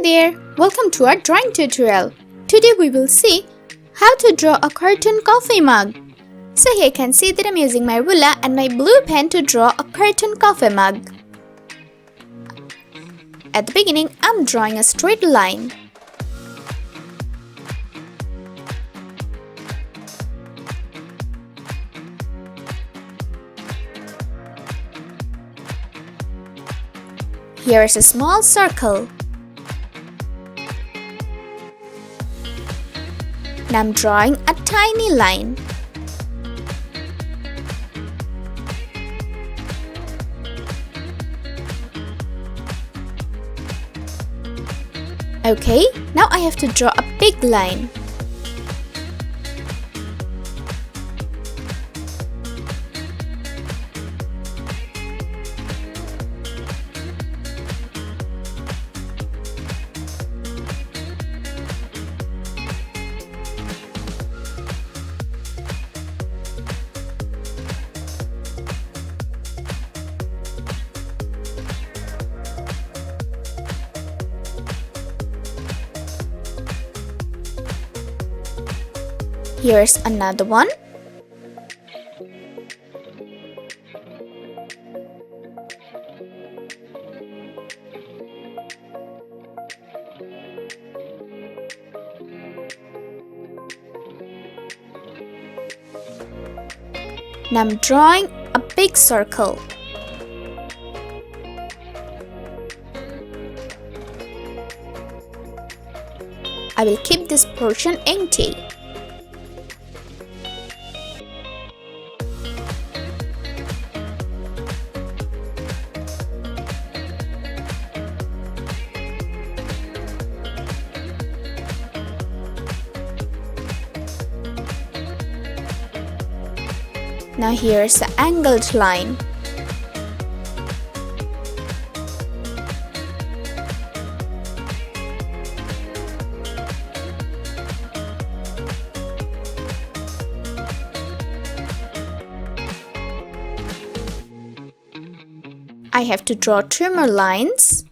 there! Welcome to our drawing tutorial. Today we will see how to draw a cartoon coffee mug. So here you can see that I'm using my ruler and my blue pen to draw a cartoon coffee mug. At the beginning, I'm drawing a straight line. Here is a small circle. Now I'm drawing a tiny line. Okay, now I have to draw a big line. Here's another one. Now I'm drawing a big circle. I will keep this portion empty. Now here's the angled line. I have to draw trimmer lines.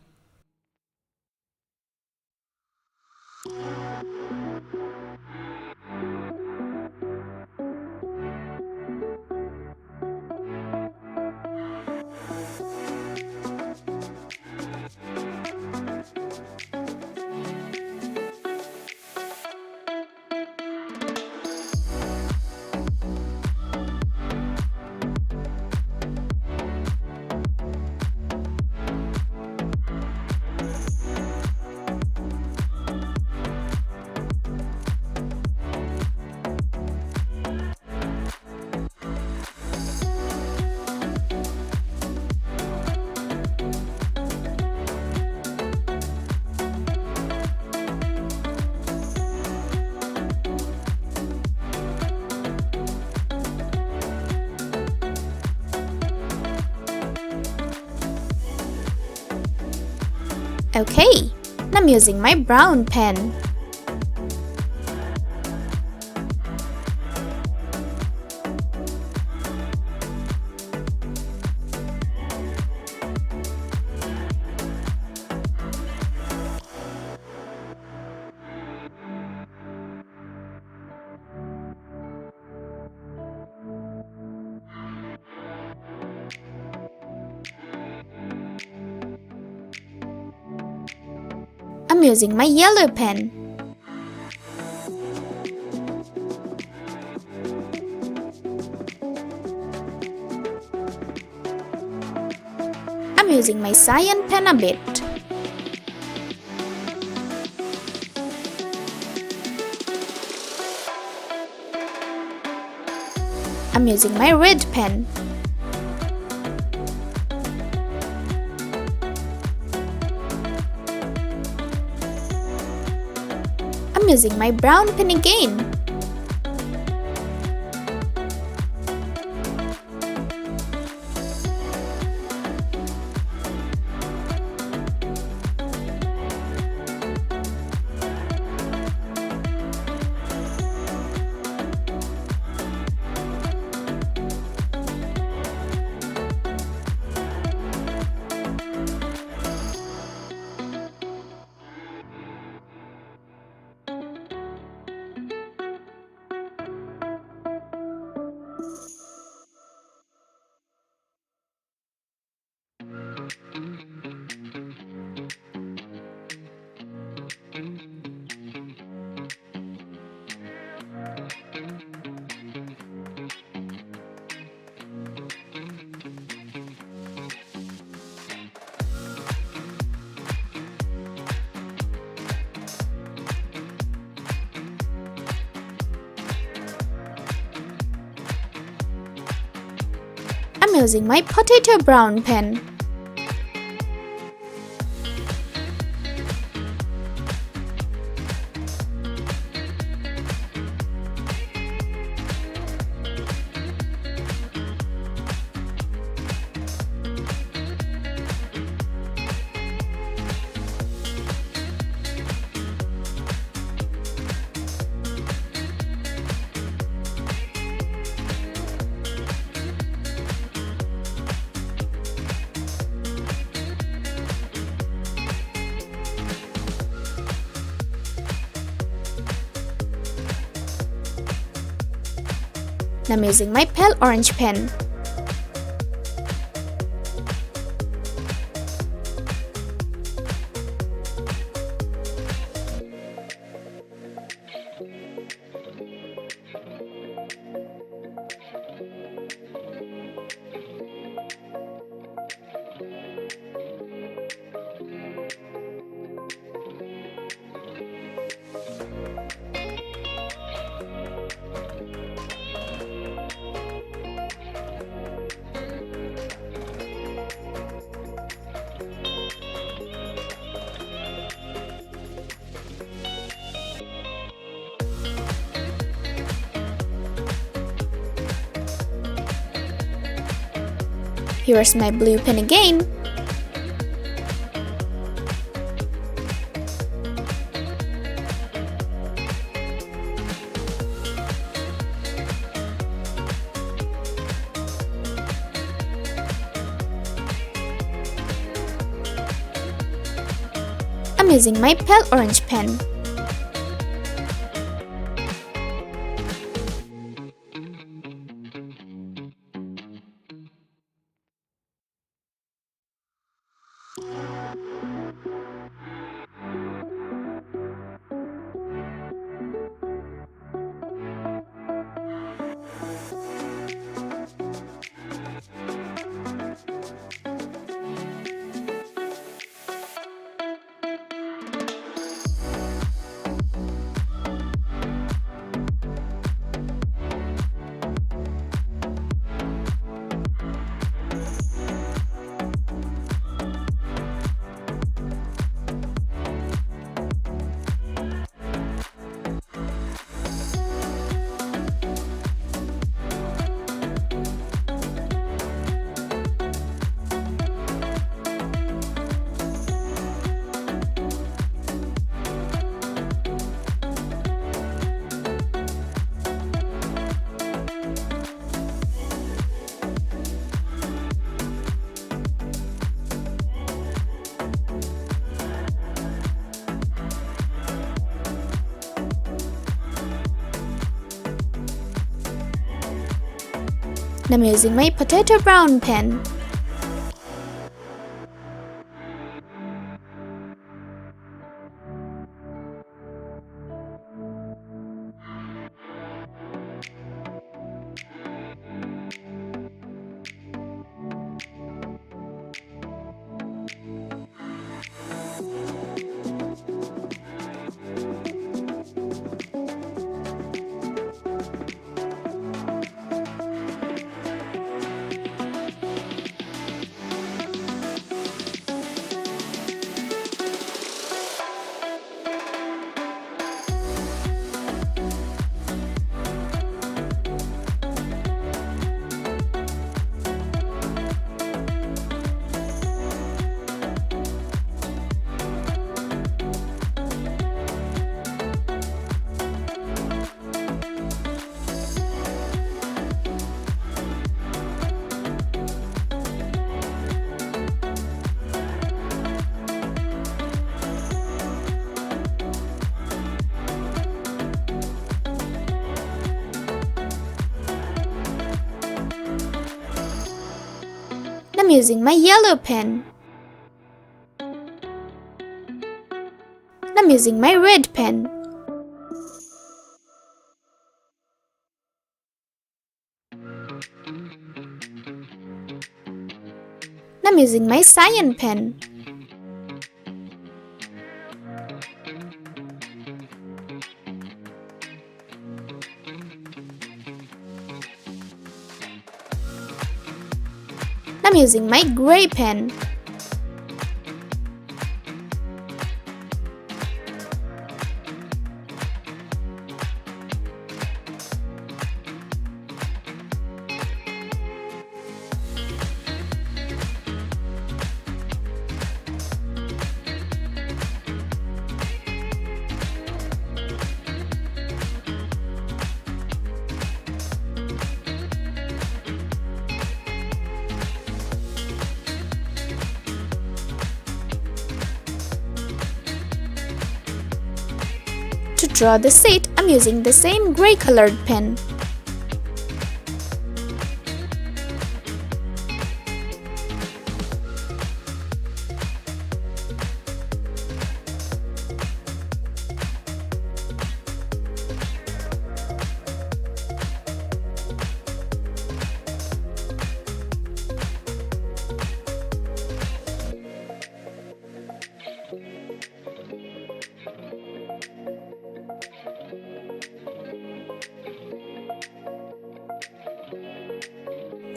Okay, now I'm using my brown pen. I'm using my yellow pen. I'm using my cyan pen a bit. I'm using my red pen. I'm using my brown pen again. I'm using my potato brown pen. Now I'm using my pale orange pen. Here's my blue pen again. I'm using my pale orange pen. Now I'm using my potato brown pen. I'm using my yellow pen. I'm using my red pen. I'm using my cyan pen. I'm using my gray pen. To draw the seat, I'm using the same gray colored pen.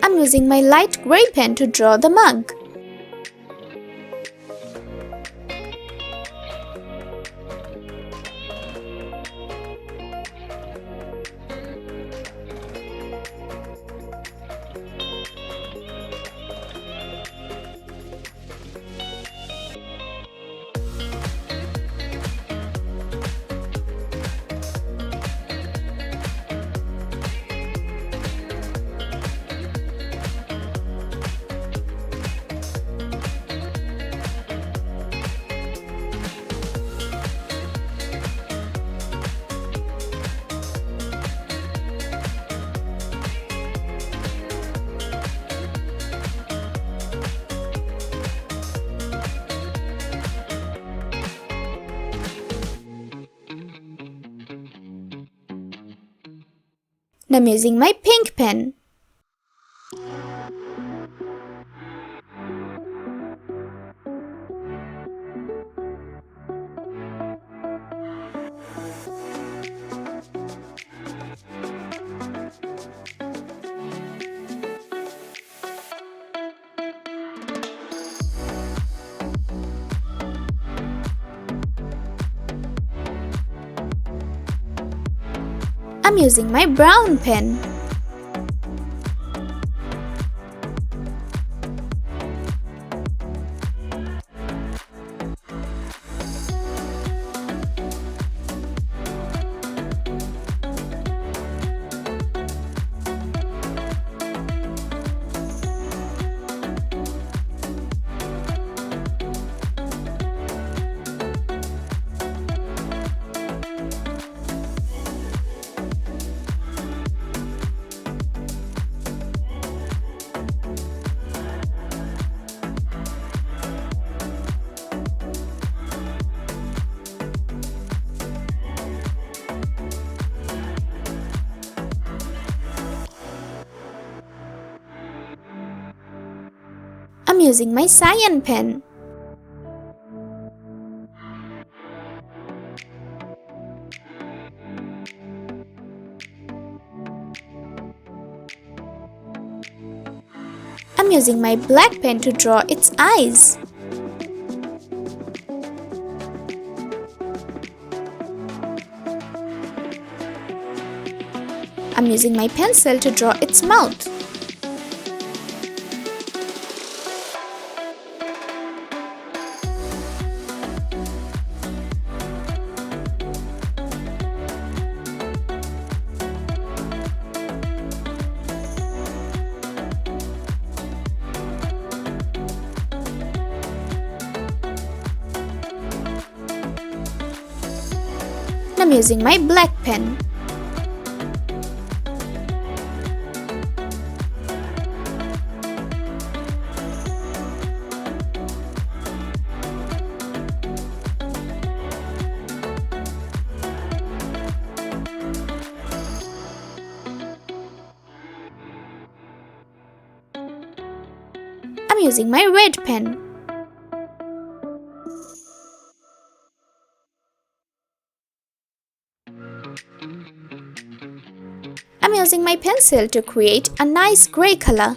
I'm using my light gray pen to draw the mug. And I'm using my pink pen. I'm using my brown pen. I'm using my cyan pen. I'm using my black pen to draw its eyes. I'm using my pencil to draw its mouth. I'm using my black pen. I'm using my red pen. I'm using my pencil to create a nice gray color.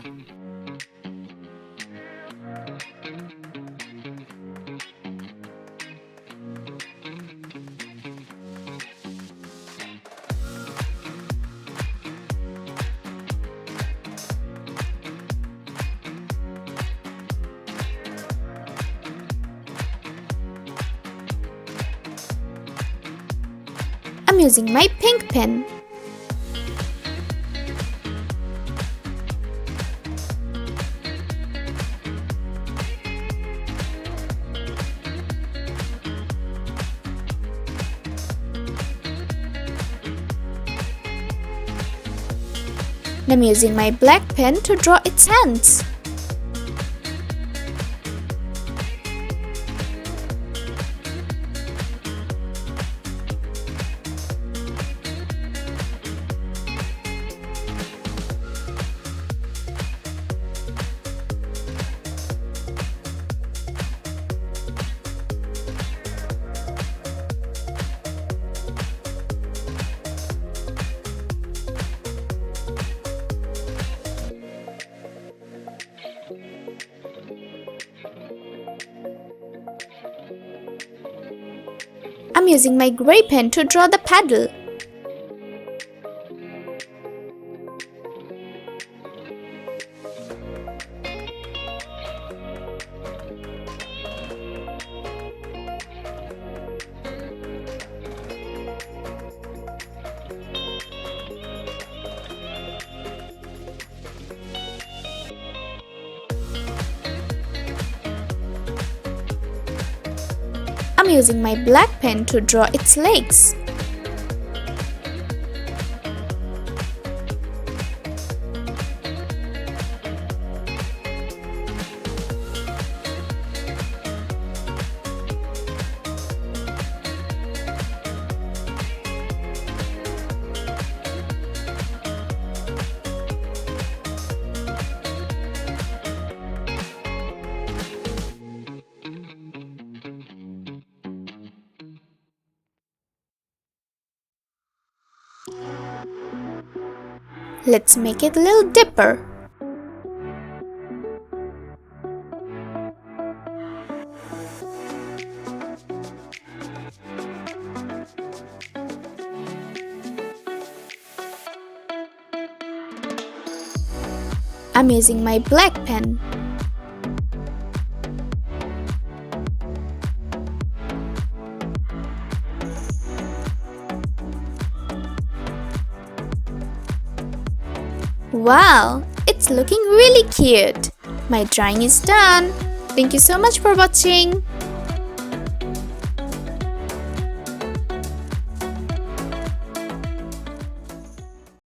using my pink pen. I'm using my black pen to draw its hands. I'm using my gray pen to draw the paddle. I'm using my black pen to draw its legs. Let's make it a little dipper. I'm using my black pen. Wow, it's looking really cute. My drawing is done. Thank you so much for watching.